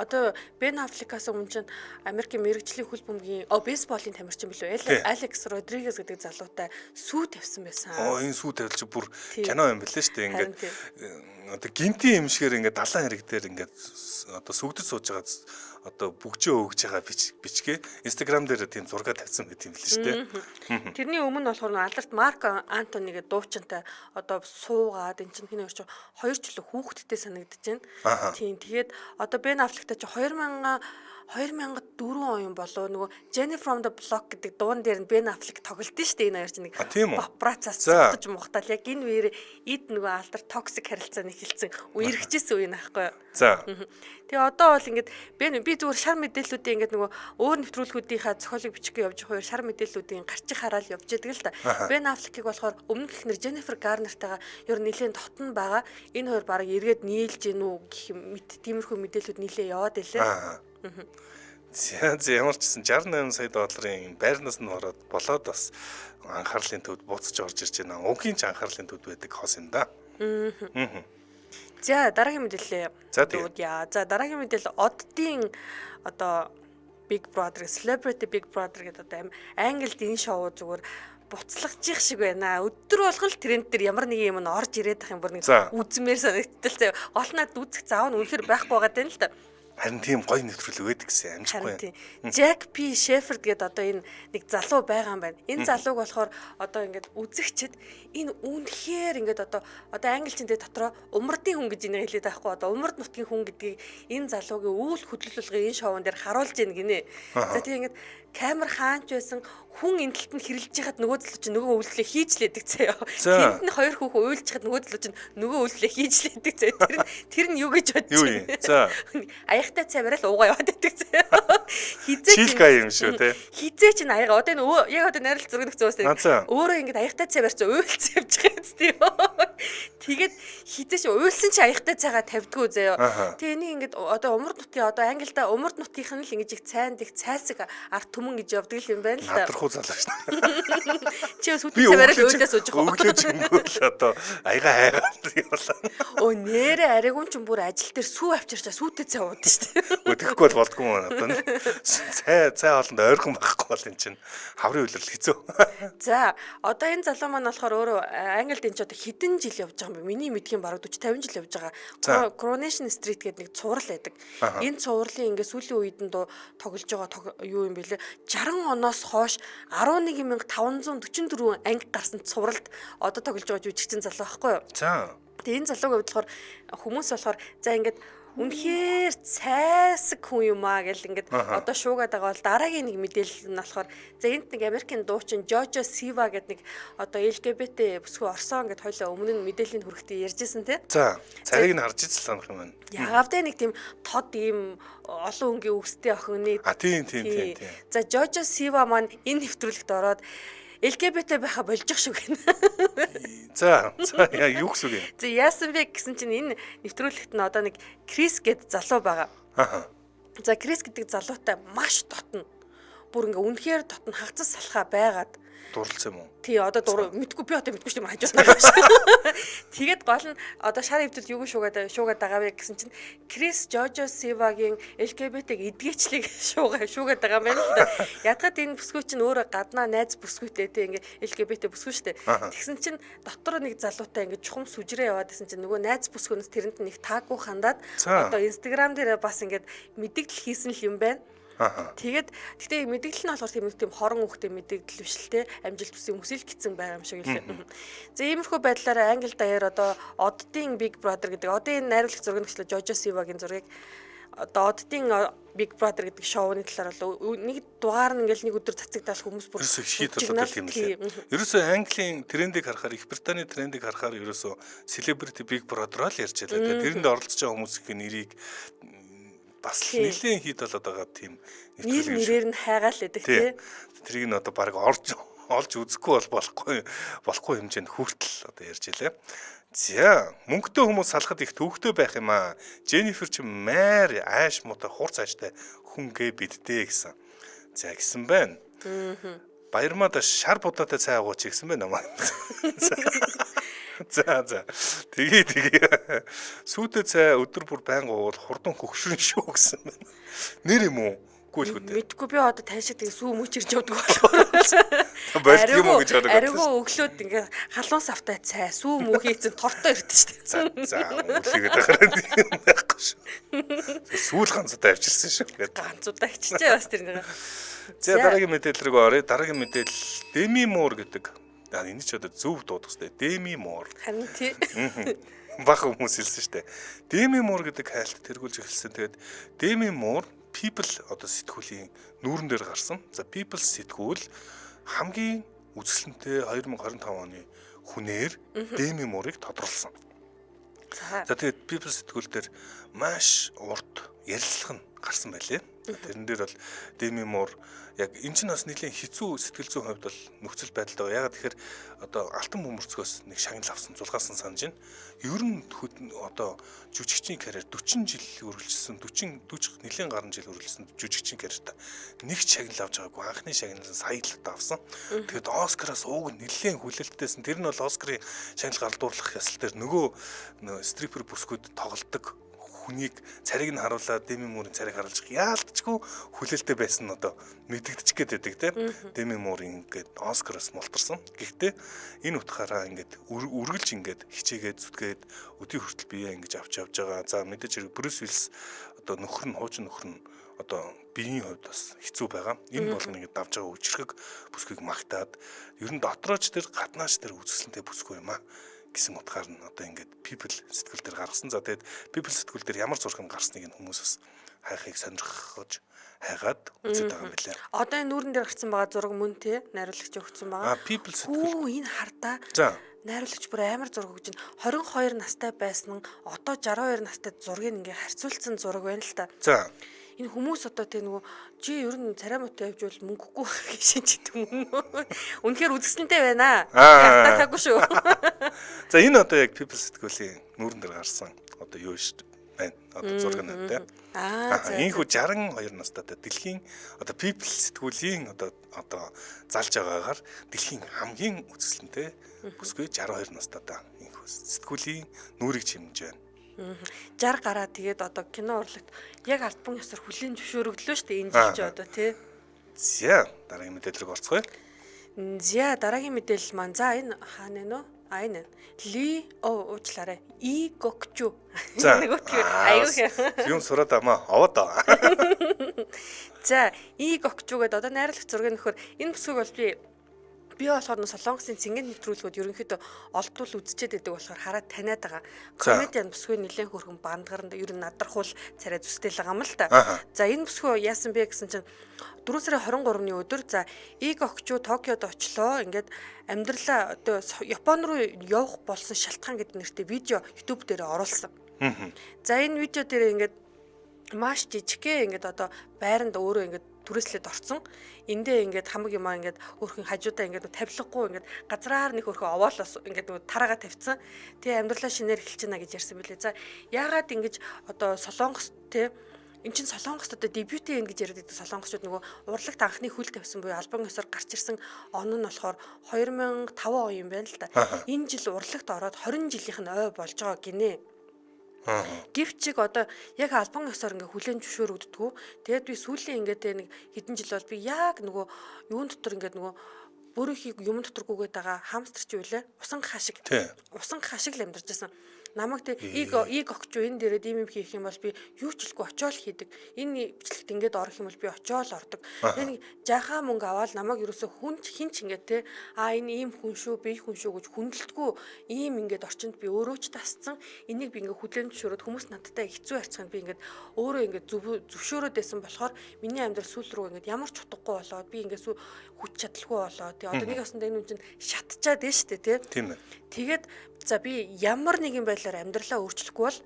Одоо Ben Affleck-аас өмнө чинь Америкийн мэрэгжлийн хөл бөмбөгийн бейсболын тамирчин билүү? Алекс Родригес гэдэг залуутай сүү тавьсан байсан. Энэ сүү тавилж бүр кино юм билээ шүү дээ. Ингээд одоо гинтийн юм шигээр ингээд далайн хэрэг дээр ингээд одоо сүгдэж сууж байгаа одоо бүгжөө өгж байгаа бичгээ Instagram дээр тийм зураг тавьсан байт юм билээ шүү дээ. Тэрний өмнө болохоор алдарт Марк Антонигээ дуучинтай одоо суугаад эн чинь хинэ орч 2 жилийн хүүхэдтэй санагдаж байна. Тийм тэгээд одоо Ben Affleck-тай чи 2004 он болоо нөгөө Jenny from the Block гэдэг дуун дээр нь Ben Affleck тоглолтын шүү дээ энэ хоёр чинь нэг папрацаас цогтож мухтал яг энэ үеэр эд нөгөө алдар токсик харилцааны хэлсэн үерхжсэн үе наахгүй. За. Тэгээ одоо бол ингээд би зүгээр шар мэдээллүүдийн ингээд нөгөө өөр нэвтрүүлгүүдийнхаа зохиолыг бичихгүй явж байгаа шар мэдээллүүдийн гарчих хараал явж байгаа л да. Ben Affleck-ийг болохоор өмнөх ихнэр Jennifer Garner-тайгаа ер нь нэлээд дотн байгаа. Энэ хоёр бараг эргээд нийлж гин үү гэх мэт тиймэрхүү мэдээллүүд нэлээд яваад илээ. За ямар ч гэсэн 68 сая долларын байрнаас нь ороод болоод бас анхаарлын төвд буцаж орж ирж байна. Угийн ч анхаарлын төвд байдаг хос юм да. За дараагийн мэдээлэл. За дараагийн мэдээлэл оддын одоо Big Brother, Celebrity Big Brother гэдэг одоо Англид энэ шоу зүгээр буцлагчих шиг байна. Өдөр болгон л тренд дээр ямар нэг юм орж ирээд ах юм бүр нэг үзмээр санагдтал заяа. Гол нь үзэх заав нь үнэхээр байхгүй байгаа тань л та. Харин тийм гоё нэвтрүүлэг байдаг гэсэн амжихгүй. Jack P. Shepard гэдэг одоо энэ нэг залуу байгаа юм байна. Энэ залууг болохоор одоо ингээд үзэгчд энэ үнэхээр ингээд одоо англичийн дотроо умардын хүн гэж энийг хэлээд байхгүй одоо умард нутгийн хүн гэдгийг энэ залуугийн үйл хөдлөлгөө энэ шоуун дээр харуулж ийн гинэ. За тийм ингээд камер хаанч байсан хүн энэ талд нь хэрэлж яхад нөгөө талд чинь нөгөө үйлдэлээ хийж лээдэг заяа. Тэнд нь хоёр хүүхэн уйлж яхад нөгөө талд чинь нөгөө үйлдэлээ хийж лээдэг заяа. Тэр нь юу гэж бодож байна. За. Аяхтай цаврал уугаа яваад байдаг заяа. Хизээ юм шүү те. Хизээ чинь аяга одоо энэ яг одоо найрал зураг нөхцөөс өөрөө ингэж аяхтай цаварч уйлц явж байгаа юм тийм. Тэгээд хизээ чи уйлсан чи аяхтай цайгаа тавьдгүү заяа. Тэгээ энийг ингэж одоо умард нутгийн одоо англида умард нутгийнх нь л ингэж их цайнд их цайсаг арт түмэн гэж явдаг юм байна л да. Адрахуу залаач. Чи сүтэн цавараа өөдөөс ууж байгаа. Өглөөж ингэвэл одоо аяга хайгаад явлаа. Оо нэрэ аригун ч бүр ажил дээр сүү авчирчаа сүүтэй цай ууд шүү дээ. Өдөхгүй бол болдгүй юм одоо. Цай хоолнд ойрхон байхгүй бол эн чинь хаврын үйлрэл хэцүү. За одоо энэ залуу маань болохоор өөрөө Англид энэ ч одоо хэдэн жил явж байгаа юм бэ? Миний мэдхийн бараг 40 50 жил явж байгаа. Coronation Street гэдэг нэг цуврал байдаг. Энэ цувралын ингээ сүүлийн үед нь тоглож байгаа юу юм бэлээ? 60 оноос хойш 11,544 анги гарсан цувралд одоо тоглож байгаа жүжигчин залуу байхгүй юу? За. Тэгээ энэ залууг хувьд болохоор хүмүүс болохоор за ингээд үнэхээр цайсаг хүн юм аа гэл ингээд одоо шуугаад байгаа бол дараагийн нэг мэдээлэл нь болохоор за энд нэг Америкийн дуучин Jojo Siva гэдэг нэг одоо LGBT бүсгүй орсон гэд хоёлаа өмнө нь мэдээллийн хүрхтээ ярьжсэн тий. За царийг нь харж ирсэн санах юм байна. Ягавдаа нэг тийм тод ийм олон өнгийн үстэй охин нэг. Тийм. За Jojo Siva маань энэ нэвтрүүлэгт ороод LGBT байха болж шиг байна. За юу гэсэн үг юм? За яасан бэ гэсэн чинь энэ нэвтрүүлэгт нь одоо нэг Крис гэдэг залуу байгаа. За Крис гэдэг залуутай маш дотно. Бүр ингээ үнэхээр дотно хагцас салхаа байгаад дурлцсан юм уу? Тий одоо мэдгүй би одоо мэдгүй шүү дээ хажууд байгаа шүү. Тэгээд гол нь одоо шар хөвдөд юу шуугаад байгаа вэ гэсэн чинь Крис Jojo Siva-гийн LGBT-г эдгээчлийг шуугаад байгаа юм байна л да. Ядгаад энэ бүсгүй чинь өөрөө гаднаа найз бүсгүйтэй тий ингээ LGBT бүсгүй шүү дээ. Тэгсэн чинь дотор нэг залуутай ингээ чухам сүжрээ яваад гэсэн чинь нөгөө найз бүсгүүнээс тэрэнд нэг таагүй хандаад одоо Instagram дээр бас ингээ мэдээлэл хийсэн л юм байна. Тэгтээ мэдээлэл нь болохоор тийм хорон үхтэй мэдээлэл биш л те амжилт бүсийн хүсэл гитсэн байгаа юм шиг лээ. За иймэрхүү байдлаараа англи даяар одоо Оддын Big Brother гэдэг одоо энэ найруулагч зураг нөхцөл Jojo Siva-гийн зургийг одоо Оддын Big Brother гэдэг шоуны талаар бол нэг дугаар нь ингээл нэг өдөр цацагдаал хүмүүс бүр шийд болдог юм лээ. Ерөөсөө Английн трендийг харахаар Их Британий трендийг харахаар ерөөсөө Celebrity Big Brother л ярьж байлаа. Тэрэнд оролцож байгаа хүмүүсийн нэрийг бас нэлийн хит болоод байгаа тийм нэрээр нь хайгаал байдаг тий. Тэрийг нь одоо баг олж үзэхгүй болохгүй хэмжээнд хүртэл одоо ярьж илээ. За мөнгөтэй хүмүүс салахад их төвөгтэй байх юм аа. Jennifer ч маар ааш муутай хурц ааштай хүн гээ биддээ гэсэн. За гисэн байна. Баярмаа шар будаатай цай агууч гэсэн байна намаа. За. Тэгээ. Сүйтэй цай өдөр бүр байнга уул хурдан хөгшрөн шүү гэсэн байна. Нэр юм уу? Мэдгүй би одоо тань шиг тэгээ сүү мөч ирж явдаг болохоор. Болт юм уу гэж бодож. Аригуу өглөөд ингээ халуун савтай цай сүү мүү хийцэн тортой ирдэ шүү дээ. За үлээгээд байгаа байхгүй шүү. Сүүл ганцудаа авчирсан шүү. Ганцудаа авчирчээ бас тэр нэг. За дараагийн мэдээлэл рүү оръё. Дараагийн мэдээлэл Demi Moore гэдэг. Энэ ч одоо зөв дуудах хэрэгтэй. Demi Moore. Харин тий. Бага хүмүүс хэлсэн шүү дээ. Demi Moore гэдэг хайлт тэргүүлж эхэлсэн. Тэгээд Demi Moore People одоо сэтгүүлийн нүүрэн дээр гарсан. За People сэтгүүл хамгийн үзэсгэлэнтэй 2025 оны хүнээр Demi Moore-ыг тодруулсан. За тэгээд People сэтгүүл дээр маш урт ярилцлага нь гарсан байлээ. Тэрэн дээр бол Demi Moore яг энэ ч бас нэлийн хэцүү сэтгэл зүйн хувьд бол нөхцөл байдалтай байгаа. Ягаад тэгэхээр одоо алтан бөмбөрцгөөс нэг шагнал авсан зулгаасан санаж байна. Ер нь одоо жүжигчийн карьер 40 жил үргэлжилсэн 40 нэлийн гаруй жил үргэлжилсэн жүжигчийн карьерта нэг шагнал авч байгаагүй. Анхны шагнал сая л авсан. Тэгэд Оскараас ууг нэлийн хүлээлтттэйсэн. Тэр нь бол Оскарын шагнал гардуурлах ясал дээр нөгөө стрипер бүсгүүд тоглодог хүнийг царийг нь харуулаад Деми Мурын царийг харуулж яалтчгүй хүлээлттэй байсан нь одоо мэдэгдчих гээд байдаг тийм. Деми Мур ингээд Оскароос мултарсан. Гэхдээ энэ утгаараа ингээд үргэлж ингээд хичээгээд зүтгээд өдий хүртэл бие ингэж авч явж байгаа. За мэдээж хэрэг Брюс Уиллис одоо нөхөр нь хуучин нөхөр нь одоо биеийн хувьд бас хэцүү байгаа. Энэ болгоныг давж байгаа үчирхэг бүсгүйг магтаад ер нь дотрооч тэр гаднаач тэр үзэсгэлэнтэй бүсгүй юм аа гэсэн утгаар нь одоо ингээд people сэтгүүл дээр гаргасан. За тэгээд people сэтгүүл дээр ямар зураг нь гарсныг энэ хүмүүс бас хайхыг сонирхож хайгаад үзээд байгаа юм билээ. Одоо энэ нүүрэн дээр гарсан байгаа зураг мөн тий найруулагч өгсөн байгаа. People сэтгүүл. Энэ хардаа. За найруулагч бүр амар зураг өгч байна. 22 настай байсан одоо 62 настай зургийг ингээ харьцуулсан зураг байна л та. За энэ хүмүүс одоо тэг нөгөө чи ер нь царай муутай явж бол мөнгөгүй гэж шинждэг юм. Үнэхээр үзэсгэлэнтэй байна. Хатаагүй шүү. За энэ одоо яг people сэтгүүлийн нүүрэн дээр гарсан одоо юу шүү байна. Одоо зураг нь тэ. Ийхүү 62 настай дэлхийн одоо people сэтгүүлийн одоо залж байгаагаар дэлхийн хамгийн үзэсгэлэнтэй бүсгүй 62 настай та ийхүү сэтгүүлийн нүүрийг чимж байна. 60 гараа тэгээд одоо кино урлагт яг альбом ёсоор хүлээн зөвшөөрөгдлөө шүү дээ энэ жил одоо тий. За дараагийн мэдээлэл орцгоё. За дараагийн мэдээлэл маань за энэ хаана нэ? Энэ Ли уучлаарай. И Гокчу. Айгүй. Юм сураад амаа овоод. За И Гокчу гэдэг одоо найруулагч зургийг нөхөр энэ бүсгүйг бол би болохоор Солонгосын цэнгэн нэвтрүүлгүүд ерөнхийдөө олдвол үзчихэд байдаг болохоор хараад таниад байгаа. Комедиан бүсгүй нэлээд хөргөн бандгаранд ер нь надрахуул царай зүстэл байгаа юм л та. За энэ бүсгүй яасан бэ гэсэн чинь 4 сарын 23-ны өдөр за Иг Окчу Токиод очлоо. Ингээд амьдралаа одоо Япон руу явах болсон шалтгаан гэдэг нэртэй видео YouTube дээр оруулсан. За энэ видео дээр ингээд маш жижигхэн ингээд одоо байранд өөрөө ингээд түрээслээд орсон. Эндээ ингээд хамаг юмаа ингээд өөрхөн хажуудаа ингээд тавилгагүй ингээд газраар нэг өөрхөн овоолоос ингээд нөгөө тараага тавьсан. Тэгээ амьдралаа шинээр эхэлж байна гэж ярьсан билээ. За яагаад ингэж одоо Солонгос те эн чин Солонгост одоо дебютийн гэж яриад байдаг солонгосчууд нөгөө урлагт анхны хөл тавьсан буюу альбом ёсоор гарч ирсэн он нь болохоор 2005 он юм байна л да. Энэ жил урлагт ороод 20 жилийнх нь ой болж байгаа гинэ. Гэвчиг одоо яг альбом ёсоор ингээ хүлэн зөвшөөрөгддгүү. Тэгээд би сүүлийн ингээ нэг хэдэн жил бол би яг нөгөө юун дотор ингээ нөгөө өөрийнхөө юм доторгүйгээд байгаа хамстер ч үлээ усан хашиг л амьдарч байсан. Намайг тэг иг огч энэ дээрээ ийм юм хийх юм бол би юу ч хэлгүй очиол хийдэг. Энэ бичлэгт ингээд орох юм бол би очиол ордог. Тэгээ нэг жахаа мөнгө аваад намайг ерөөсө хинч ингээд те энэ ийм хүн шүү би хүн шүү гэж хүндэлтгүү ийм ингээд орчинд би өөрөө ч тасцсан. Энийг би ингээд хүлээн зөвшөөрөөд хүмүүс надтай хэцүү харьцахад би ингээд өөрөө ингээд зөвшөөрөөд байсан болохоор миний амьдрал сүүл рүү ингээд ямар ч утгагүй болоод би ингээд хүч чадалгүй болоод тэгээ одоо нэг ясандаа энэ хүн чинь шатчаад дээ штэ те. Тийм ээ. Тэгээд за би ямар нэгэн байдлаар амьдралаа өөрчлөхгүй бол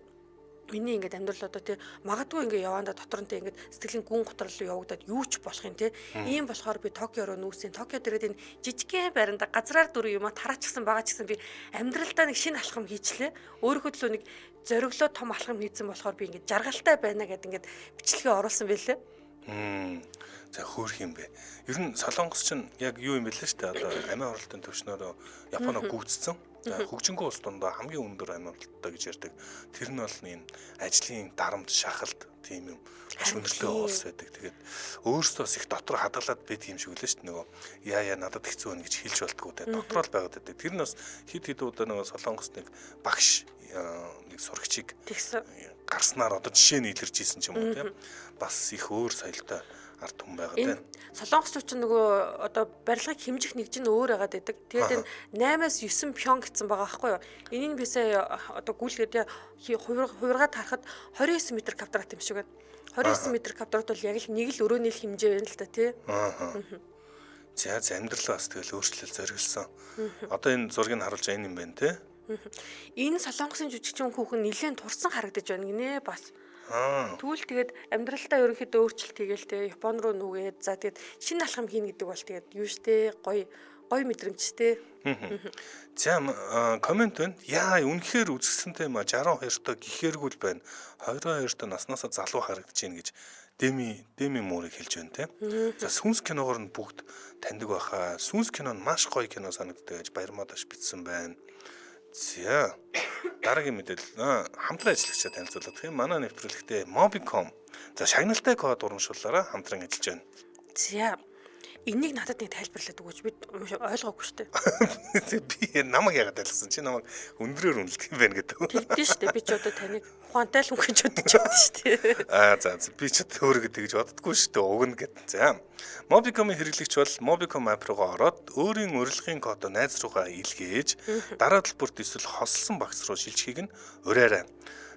миний ингээд амьдрал одоо тий магадгүй ингээд явандаа дотор нь тий ингээд сэтгэлийн гүн готрол руу явагдаад юу ч болох юм тий. Ийм болохоор би Токио руу нүүсэн. Токиод ирээд энэ жижигхэн байранда газраар дүр юм тараачихсан байгаа ч гэсэн би амьдралдаа нэг шинэ алхам хийчлээ. Өөрийнхөө төлөө нэг зориглоо том алхам хийсэн болохоор би ингээд жаргалтай байна гэдээ ингээд бичлэгээ оруулсан байлээ. За хөөх юм бэ. Ер нь Солонгос ч яг юу юм бэлээ штэ одоо амиа оролтын төвшнөөр Японоо гүйцсэн. За хөгжингөө улс дондоо хамгийн өндөр амиа оролттой гэж ярьдаг. Тэр нь бол энэ ажлын дарамт шахалт тийм юм маш өндөрлөө улс байдаг. Тэгээд өөрөөсөө их дотор хадгалаад байдаг юм шиг үлээ штэ нөгөө яа надад хэцүү байна гэж хэлж болтгоо те дотроо л байгаад байдаг. Тэр нь бас хид удаа нөгөө Солонгос нэг багш нэг сурагчийг гарснаар одоо жишээ нь илэрч ийсэн ч юм уу тийм бас их өөр соёлтой ард хүн байгаад байна. Солонгосчууд ч нөгөө одоо барилгыг хэмжих нэгж нь өөр байгаад байдаг. Тэгээд энэ 8-9 пён гэсэн байгаа байхгүй юу? Энийг би сая одоо гүйлгээд хувиргаад харахад 29 м квадрат юм шиг байна. 29 м квадрат бол яг л нэг л өрөөний хэмжээ байна л та тий. За амьдралаа бас тэгэл өөрчлөл зориулсан. Одоо энэ зургийг харуулж байгаа юм байна тий. Энэ Солонгосын жүжигчин хүүхэн нэлээд турсан харагдаж байна гинэ бас. Тэгвэл тэгээд амьдралдаа ерөнхийдөө өөрчлөлт хийгээл те Япон руу нүгээд за тэгээд шинэ алхам хийнэ гэдэг бол тэгээд юу штэ гоё мэдрэмжтэй. За комент байна. Яа үнэхээр үзэсгэлэнтэй юм а 62 та гихээргүүл байна. 22 та наснаасаа залуу харагдаж байна гэж Деми Мурыг хэлж байна те. За сүнс киногоор нь бүгд таньдаг байхаа. Сүнс кино нь маш гоё кино санагддаг гэж Баярмадаш бичсэн байна. За дараагийн мэдээлэл хамтран ажиллагчаа танилцуулах гэх юм. Манай нэвтрүүлэгтээ Mobicom за шагналтай код урамшууллаараа хамтран ажиллаж байна. За энийг надад нэг тайлбарлаад өгөөч. Би ойлгоогүй шүү дээ. Би намайг яагаад тайлбарсан чи намайг өндрөөр үнэлдэг юм байна гэдэг. Тэгдэж шүү дээ. Би ч одоо таныг ухаантай л хүн гэж бодож байна шүү дээ. За би ч өөрийгөө тэгж боддоггүй шүү дээ. Уг нь гэдэг. За Mobicom-ийн хэрэглэгч бол Mobicom app руугаа ороод өөрийн урилгын кодоо найз руугаа илгээж дараа талбарт эсвэл хослсон багц руу шилжихийг нь ураарай.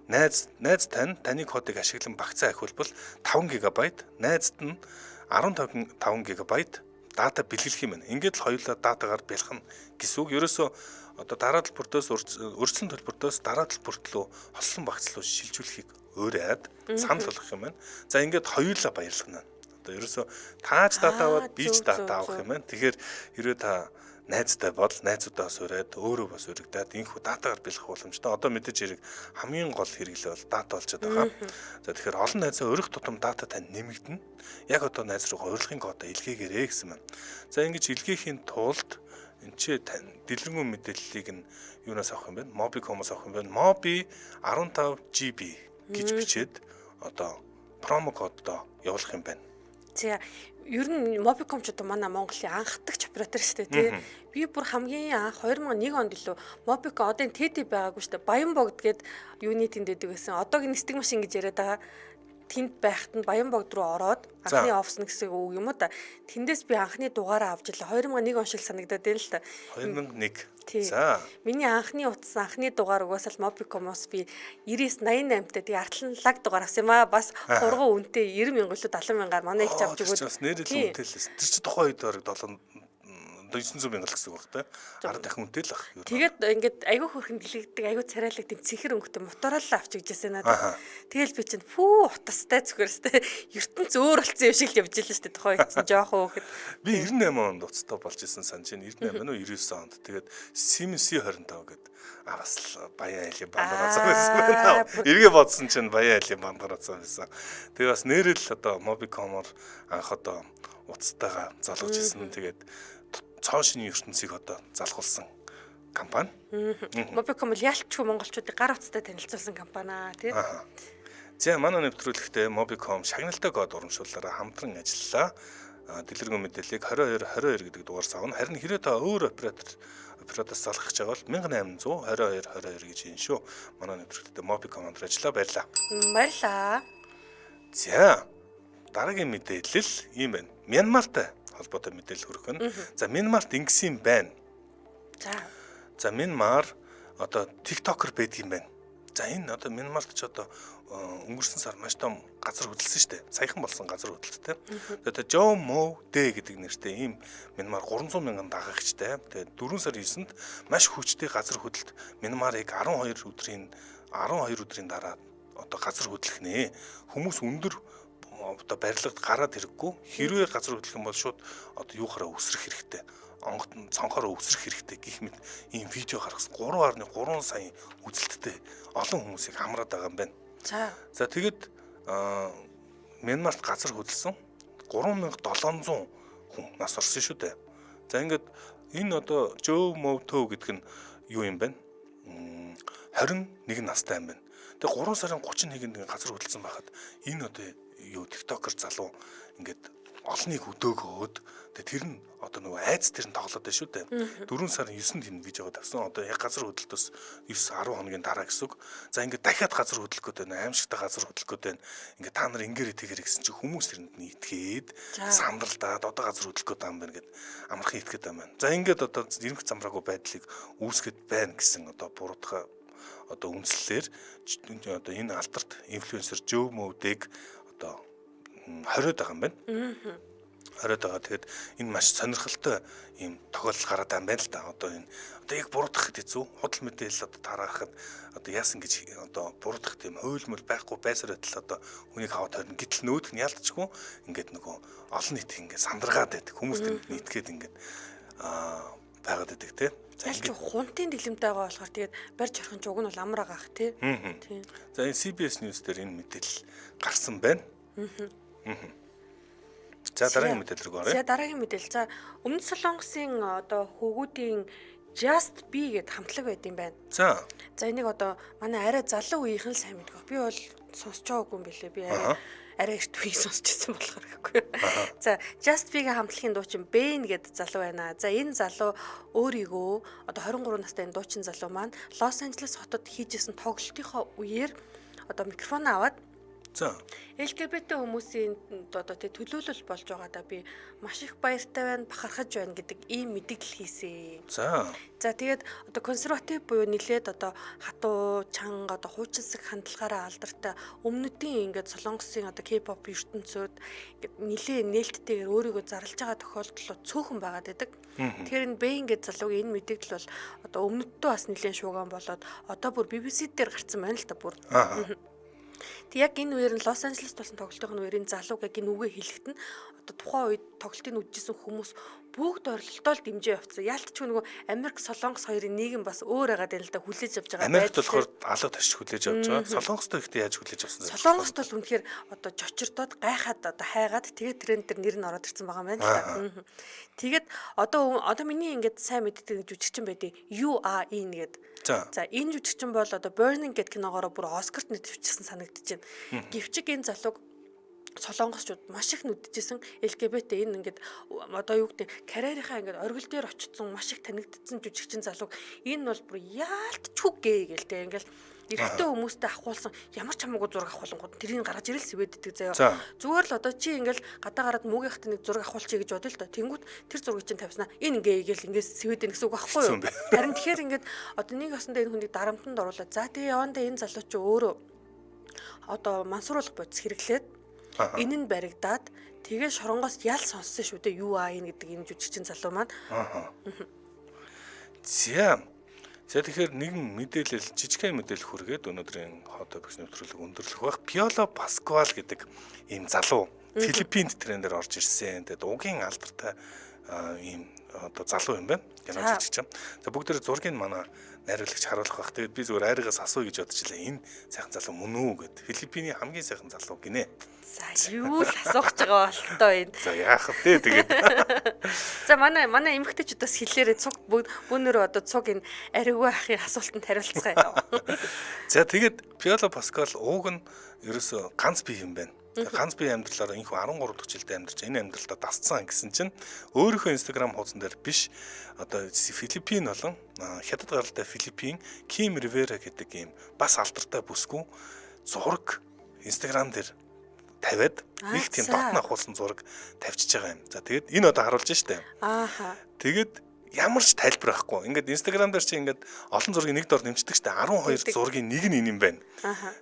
Найз таны кодыг ашиглан багцаа ахиулбал 5 ГБ, найзд нь 15 ГБ дата бэлгэлэх юм байна. Ингээд л хоёулаа датагаар бэлгэх гэсэн үг. Ерөөсөө одоо дараа талбартаас өрсөн төлбөртөөс дараа талбарт руу хослон багц руу шилжүүлэхийг өөрөөд санал болгох юм байна. За ингээд хоёулаа баярлгана. Одоо ерөөсөө тааж дата аваад бич дата авах юм байна. Тэгэхээр хэрвээ та найзтай бол найзуудаас ураад өөрөө бас өргөдөөд инхүү датагаар бэлгэх боломжтой. Одоо мэдээж хэрэг хамгийн гол хэрэглээ бол дата болчиход байгаа. За тэгэхээр олон найзаа өргөх тутам дата тань нэмэгдэнэ. Яг одоо найз руугаа урилгын кодоо илгээгээрэй гэсэн байна. За ингэж илгээхийн тулд энэ ч дэлгэрэнгүй мэдээллийг нь юунаас авах юм бэ? Mobicom-оос авах юм байна. Mobi 15 GB гэж бичээд одоо промо кодоо явуулах юм байна. За ер нь Mobicom ч одоо манай Монголын анхдагч оператор шүү дээ тий. Би бүр хамгийн анх 2001 онд илүү Mobicom одоо энэ TD байгаагүй шүү дээ. Баянбогд гээд юуны тэнд дэдэг гэсэн. Одоогийн нисдэг машин гэж яриад байгаа. Тэнд байхад нь Баянбогд руу ороод анхны офс нь гэсэн үг юм уу та. Тэндээс би анхны дугаараа авч ирлээ. 2001 он шиг санагдаад байна л та. 2001. За. Миний анхны утсан анхны дугаар угаасаа л Mobicom-оос би 9988-тай тэгээ артлан лаг дугаар авсан юм аа. Бас хурган үнэтэй 90,000 лөө 70,000-аар манай их авч өгөөд. Бас нэрэл үнэтэй л. Тэр чи тухайн үед орог 900,000 гэсэн үг байна. 10 дахин үнэтэй л ах. Тэгээд ингээд айгүй хөрхэн дэлгэгдэг, айгүй царайлагдсан цэхэр өнгөтэй моторол авч өгчээсэн надад. Тэгэл би чинь фүү утастай зүгээрстэй ертөнц өөр болсон юм шиг л явж илээ шүү дээ тухайн үед чинь жоохон хөөхд. Би 98 онд уцтай болж исэн санаж байна. 98 уу 99 онд. Тэгээд Siemens C25 гэдэг бас л Баян айлын бандараа байсан байна. Эргээ бодсон чинь Баян айлын бандараа байсан. Тэгээ бас нэрэл одоо Mobicom-оор анх одоо уцтайгаа залгаж исэн. Тэгээд цоошны ертөнцийг одоо залгуулсан компани. Mobicom л ялчгүй монголчуудыг гар утастай танилцуулсан компани тий. За манай нэвтрүүлэгтээ Mobicom шагналтай код урамшууллаараа хамтран ажиллалаа. Дэлгэрэнгүй мэдээллийг 2222 гэдэг дугаараас авна. Харин хэрэг та өөр оператороос залгах гэж байгаа бол 1800 2222 гэж ийн шүү. Манай нэвтрүүлэгтээ Mobicom хамтран ажиллаа. Баярлалаа. Баярлалаа. За дараагийн мэдээлэл ийм байна. Мянмартай холбоотой мэдээлэл хүргэх нь. За Мянмарт ингэсэн байна. За Мянмар одоо TikToker байдаг юм байна. За энэ одоо Мянмарт ч одоо өнгөрсөн сар маш том газар хөдлсөн шүү дээ. Саяхан болсон газар хөдлөлттэй. Тэгээд Joe Mo Day гэдэг нэртэй ийм Мянмар 300,000 дагагчтай. Тэгээд 4 сарын 9-нд маш хүчтэй газар хөдлөлт Мянмарыг 12 өдрийн дараа одоо газар хөдлөх нэ. Хүмүүс өндөр одоо барилгад гараад хэрэггүй. Хэрвээ газар хөдлөх юм бол шууд одоо юухаараа өсрөх хэрэгтэй. Онгот нь цонхороо өсрөх хэрэгтэй гэх мэт ийм видео гаргасан 3.3 сая үзэлттэй олон хүмүүсийг хамраад байгаа юм байна. За тэгэд Мянмарт газар хөдлсөн 3700 хүн нас орсон шүү дээ. За ингээд энэ одоо Joe Mo Day гэдэг нь юу юм бэ? 21 настай юм байна. Тэгээ 3 сарын 31-нд газар хөдлсөн байхад энэ одоо юу TikToker залуу ингээд олныг өдөөгөөд тэр нь одоо нөгөө айц тэр нь тоглоод байна шүү дээ. 4 сарын 9-нд энэ видеого тавьсан. Одоо яг газар хөдлөлтөөс 9-10 хоногийн дараа гэсэн үг. За ингээд дахиад газар хөдлөх гээд байна. Аимшигтай газар хөдлөх гээд байна. Ингээд та нар ингээрээ тэгэр гэсэн чинь хүмүүс тэрэнд нь итгээд сандралдаад одоо газар хөдлөх гээд байгаа юм байна гэд амархан итгээд байна. За ингээд одоо ерөнхий замраагүй байдлыг үүсгэж байна гэсэн одоо буруудах одоо үндслэлээр одоо энэ алдарт инфлюенсер Joe Mo Day одоо 20-од байгаа юм байна. 20-од байгаа. Тэгээд энэ маш сонирхолтой ийм тохиолдол гараад байгаа юм байна л да. Одоо яг буруудах хэд хэцүү. Худал мэдээлэл одоо тараахад одоо яасан гэж одоо буруудах тийм хуйлмал байхгүй байсаар байтал одоо хүнийг хаваад хорно. Гэтэл нүүдх нь ялцчгүй ингээд нөгөө олон нийт ингээд сандраад байдаг. Хүмүүс нийтгээд ингээд байгаад байдаг тийм. За ингээд хунтын дэлгэмтэй байгаа болохоор тэгээд барьж орхон ч уг нь бол амар агаах тийм. За энэ CBS News дээр энэ мэдээлэл гарсан байна. За дараагийн мэдээлэл рүү оръё. За дараагийн мэдээлэл. За Өмнөд Солонгосын одоо хөвгүүдийн Just Be гэд хамтлаг байд юм байна. За. За энийг одоо манай арай залуу үеийнхэн л сайн мэддэг. Би бол сонсч байгаагүй юм билээ. Би арай эрт үеийг сонсч ирсэн болохоор гэхгүй. За Just Be-гийн хамтлагийн дуучин Bane гэд залуу байна. За энэ залуу өөрийгөө одоо 23 настай энэ дуучин залуу маань Лос Анжелес хотод хийжсэн тоглолтынхоо үеэр одоо микрофон аваад За. LGBT хүмүүсийн одоо тэг төлөөлөл болж байгаадаа би маш их баяртай байна, бахархаж байна гэдэг ийм мэдээлэл хийсэн. За. За тэгээд одоо консерватив буюу нилээд одоо хатуу, чанга одоо хуучинсаг хандлагаараа алдартай өмнөдийн ингээд солонгосын одоо K-pop ертөнцөөд ингээд нилээ нээлттэйгээр өөрийгөө зарлж байгаа тохиолдол цөөхөн байгаад байдаг. Тэгэхээр энэ Bane гэдэг залуугийн энэ мэдээлэл бол одоо өмнөддөө бас нилээн шуугаан болоод одоо бүр BBC дээр гарсан байна л та бүр. Тэг яг энэ үеэр нь Лос Анжелест болсон тоглолтын үеэр энэ залууг яг энэ үгээ хэлэхэд нь одоо тухайн үед тоглолтыг үзсэн хүмүүс бүгд оролдолтоор дэмжиж явцсан. Яалтчгүй нөгөө Америк Солонгос хоёрын нийгэм бас өөр байгаад байна л да хүлээж авч байгаа. Америкт болохоор алга тарч хүлээж авч байгаа. Солонгост ихтэй яаж хүлээж авсан бэ? Солонгост бол үнэхээр одоо чочирдоод гайхаад одоо хайгаад тэгээд тренд дээр нэр нь ороод ирсэн байгаа юм байна л да. Тэгээд одоо миний ингээд сайн мэддэг жүжигчин байдیں۔ UAE гэдэг. За энэ жүжигчин бол одоо Burning гэдэг киногоор бүр Оскарт нэвтрчихсэн санагдаж байна. Гэвчиг энэ залууг солонгосчууд маш их нүдчихсэн LGBT энэ ингээд одоо юу гэдэг карьерийнхаа ингээд оргил дээр очсон маш их танигдсан жүжигчин залууг энэ бол бүр яалтчгүй гээ гээл те ингээд эрэгтэй хүмүүстэй ахуулсан ямар ч хамаагүй зураг ахуулангууд тэрийг гаргаж ирэл сэвэддэг заяа. Зүгээр л одоо чи ингээл гадаа гараад муугийнхт нэг зураг ахуулчих гэж бодъё л доо. Тэнгүүт тэр зургийг чинь тавьснаа энэ ингээ гээл ингээс сэвэдэн гэсэн үг байхгүй юу? Харин тэгэхээр ингээд одоо нэг осондоо энэ хүнийг дарамтанд оруулаад за тэгээ явандаа энэ залуу чи өөрөө одоо мансууруулах бодис хэрэглээд энэ нь баригдаад тэгээ шоронгоос ял сонссон шүү дээ юу аа энэ гэдэг энэ жүжигчин залуу маань. За тэгэхээр нэгэн мэдээлэл жижигхэн мэдээлэл хүргээд өнөөдрийн Hot Topics нэвтрүүлэг өндөрлөх байх. Piolo Pascual гэдэг ийм залуу Филиппинд трендээр орж ирсэн. Тэгээд угийн алдартай ийм одоо залуу юм байна. Кино жижигчин. За бүгдээр зургийг манай найруулагч харуулах байх. Тэгээд би зүгээр айргаас асууя гэж бодчихлаа. Энэ сайхан залуу мөн үү гэд. Филиппиний хамгийн сайхан залуу гинэ. За юу л асууж байгаа болтой энэ. За яах вэ тэгээд. За манай эмэгтэйчүүдээс хэлээрээ цуг бүүнөр одоо цуг энэ ариггүй ахын асуултанд хариулцгаая. За тэгээд Piolo Pascual ууг нь ерөөсө ганц бие юм байна. Ганц бие амьдралаар энэхүү 13 дахь жилдээ амьдарч энэ амьдралдаа дасцсан гэсэн чинь өөрийнхөө Instagram хуудсан дээр биш одоо Филиппин болон хятад гаралтай Филиппин Ким Ривера гэдэг ийм бас алдартай бүсгүй зураг Instagram дээр тавиад их тийм дотн ахуулсан зураг тавьчихж байгаа юм. За тэгээд энэ одоо харуулж штэ. Тэгээд ямар ч тайлбар байхгүй. Ингээд Instagram дээр чи ингээд олон зургийг нэг дор нэмждэг штэ. 12 зургийн нэг нь энэ юм байна.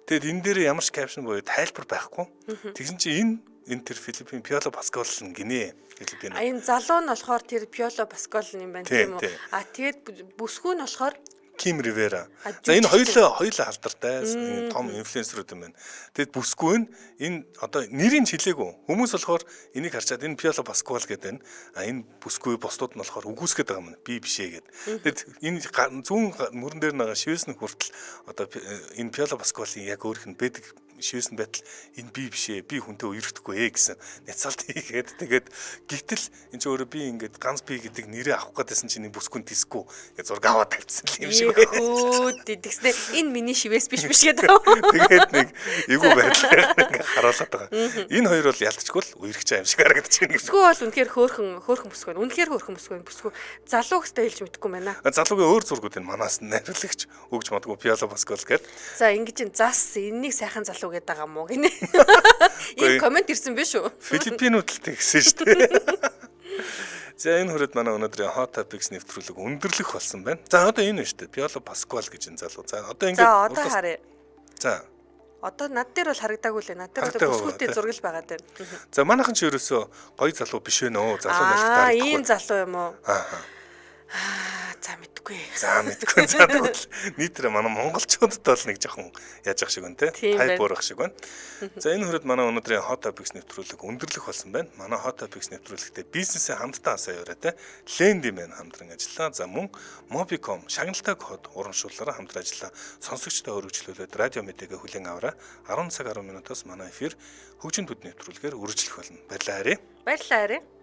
Тэгээд энэ дээр ямар ч caption буюу тайлбар байхгүй. Тэгсэн чи энэ тэр Филиппин Piolo Pascual гинэ. Филиппин. Энэ залуу нь болохоор тэр Piolo Pascual юм байна тийм үү? Тэгээд бүсгүй нь болохоор Ким Ривера. За энэ хоёулаа алдартай том инфлюенсерүүд юм байна. Тэгэд бүсгүй нь энэ одоо нэрийг хэлээгүй. Хүмүүс болохоор энийг харчаад энэ Piolo Pascual гэдэг байна. Энэ бүсгүй бусдууд нь болохоор үгүйсгээд байгаа юм. Би бишээ гэдэг. Тэгэд энэ зүүн мөрөн дээр байгаа шивэсний хүртэл одоо энэ Piolo Pascual-ийн яг өөрийнх нь бэдэг шивэсний байтал энэ би бишээ. Би хүнтэй үерхэхгүй гэсэн няцаалт хийгээд тэгээд гítэл энэ ч өөрөө би ингээд ганц би гэдэг нэрээ авах гэдсэн чинь бүсгүн диску гэж зураг аваад тавьсан юм шиг байна. Хөөд дидгснэ энэ миний шивэс биш гэдэг. Тэгээд нэг эйгүү байдлаар ингээд харуулаад байгаа. Энэ хоёр бол ялцчгүй л үерхэж байгаа юм шиг харагдаж байна. Бүсгүй бол үнэхээр хөөрхөн бүсгүй байна. Үнэхээр хөөрхөн бүсгүй байна. Бүсгүй залуу гэстэй хэлж мэдэхгүй байна. Залуугийн өөр зургууд энэ манаас найруулагч өгч модгүй Piolo Pascual гэдэг. За ингэж зас энэнийг сайхан залуу гэдэг байгаа мó гинэ. Энэ комент ирсэн биш үү? Филиппинууд л тэгсэн шүү дээ. За энэ хүрээд манай өнөөдрийн Hot Topics нэвтрүүлэг өндөрлөх болсон байна. За одоо энэ шүү дээ. Piolo Pascual гэж энэ залуу. За одоо ингээд За одоо харъя. За одоо над дээр бол харагдаагүй л над дээр бол бүсгүйтэй зураг л байгаа дээ. За манайхан ч ерөөсөө гоё залуу биш вэ нөө. Залуу нартаа. Ийм залуу юм уу? За мэдгүй. За тэгвэл нийтээр манай монголчуудад бол нэг жоохон яаж ах шиг байна те. Хайп буурах шиг байна. За энэ хүрээд манай өнөөдрийн Hot Topics нэвтрүүлэг өндөрлөх болсон байна. Манай Hot Topics нэвтрүүлэгтээ бизнесээ хамтдаа асаа яваарай те. Lendman хамтран ажиллаа. За мөн Mobicom шагналтай код урамшууллаараа хамтран ажиллаа. Сонсогчдоо өргөжлүүлээд радио мэдээгээ хүлээн аваарай. 10 цаг 10 минутаас манай эфир хөгжин төд нэвтрүүлгээр үргэлжлэх болно. Баярлалаа. Баярлалаа.